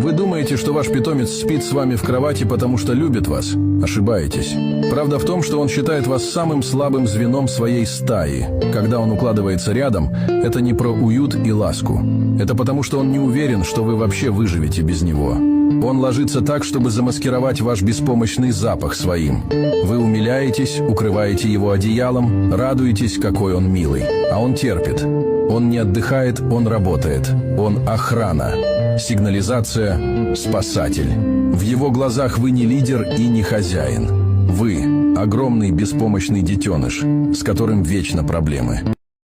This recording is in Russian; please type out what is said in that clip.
Вы думаете, что ваш питомец спит с вами в кровати, потому что любит вас? Ошибаетесь. Правда в том, что он считает вас самым слабым звеном своей стаи. Когда он укладывается рядом, это не про уют и ласку. Это потому, что он не уверен, что вы вообще выживете без него. Он ложится так, чтобы замаскировать ваш беспомощный запах своим. Вы умиляетесь, укрываете его одеялом, радуетесь, какой он милый. А он терпит. Он не отдыхает, он работает. Он охрана. Сигнализация, спасатель. В его глазах вы не лидер и не хозяин. Вы – огромный беспомощный детеныш, с которым вечно проблемы.